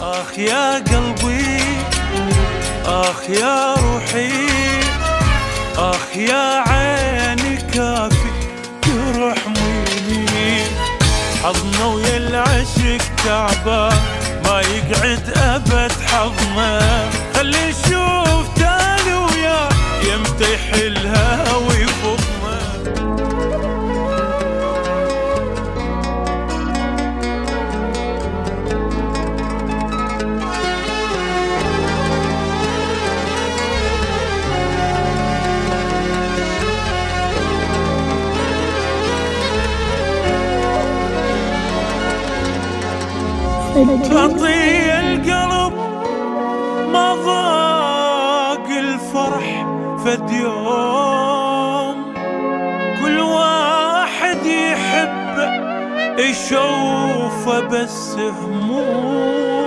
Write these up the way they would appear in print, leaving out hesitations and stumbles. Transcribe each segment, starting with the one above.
آخ يا قلبي، آخ يا روحي، آخ يا عيني كافي ترحميني. حظنا ويا العشق تعبان ما يقعد أبد حظنا، خلي نشوف تاني وياه يمتى يحلها ويفضنا. خطي القلب ما ضاق الفرح فد يوم، كل واحد يحب يشوفه بس هموم.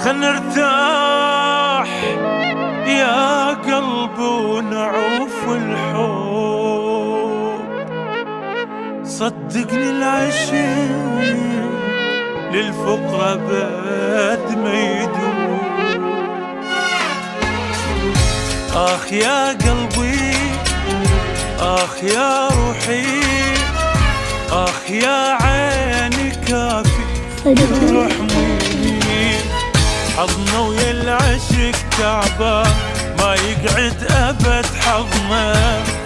خل نرتاح يا قلب ونعوف الحب، صدقني العشق للفقر أبد ما يدوم. آخ يا قلبي، آخ يا روحي، آخ يا عيني كافي ترحميني. حظنا ويا العشق تعبان ما يقعد أبد حظنا،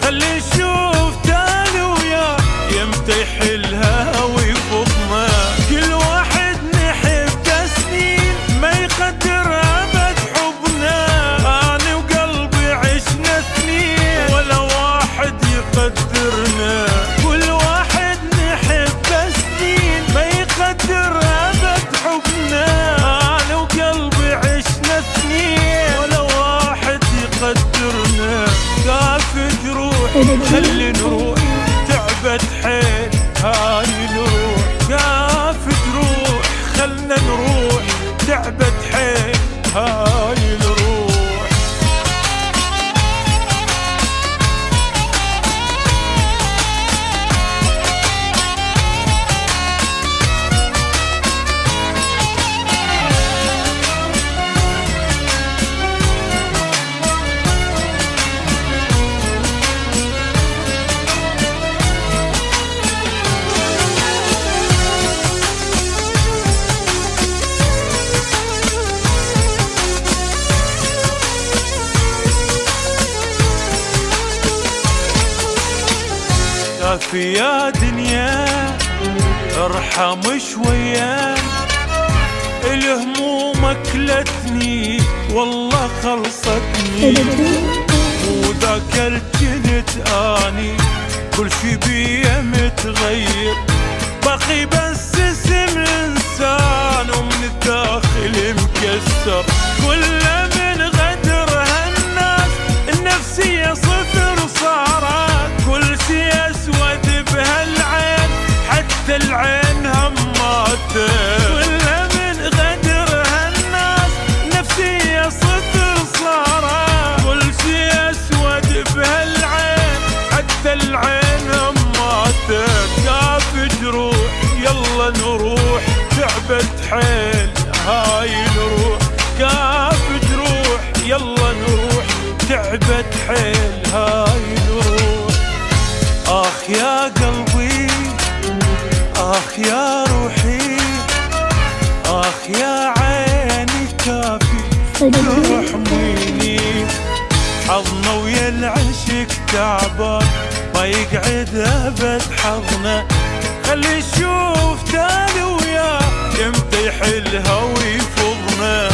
خلي نشوف تاني وياه يمتى يحلها ويفضنا. كل واحد نحب سنين ما يقدر أبد حبنا، أنا وقلبي عشنا سنين ولا واحد يقدرنا. كل واحد نحب سنين ما يقدر أبد حبنا، أنا وقلبي عشنا سنين ولا واحد يقدرنا. كاف جروح خلي نروح تعبت حيل هاي نروح، كاف تروح خلنا نروح تعبت حيل هاي نروح. كافي يا دنيا ارحم شوية، الهموم اكلتني والله خلصتني. وذاك الجنت اني كل شي بيه متغير، باقي بس اسم انسان ومن الداخل مكسر. كل من غدر هالناس النفسية صفر صارت، كل شي اسود بهالعين حتى العين هماتت. كل من غدر هالناس نفسية صفر صارت، كل شي اسود بهالعين حتى العين هماتت. كاف جروح يلا نروح تعبت حيل هاي نروح، كاف جروح يلا نروح تعبت حيل هاي نروح. آخ يا قلبي، آخ يا روحي، آخ يا عيني كافي ترحميني. حظنا ويا العشق تعبان ما يقعد أبد حظنا، خلي نشوف تاني وياه يمتى يحلها ويفضنا.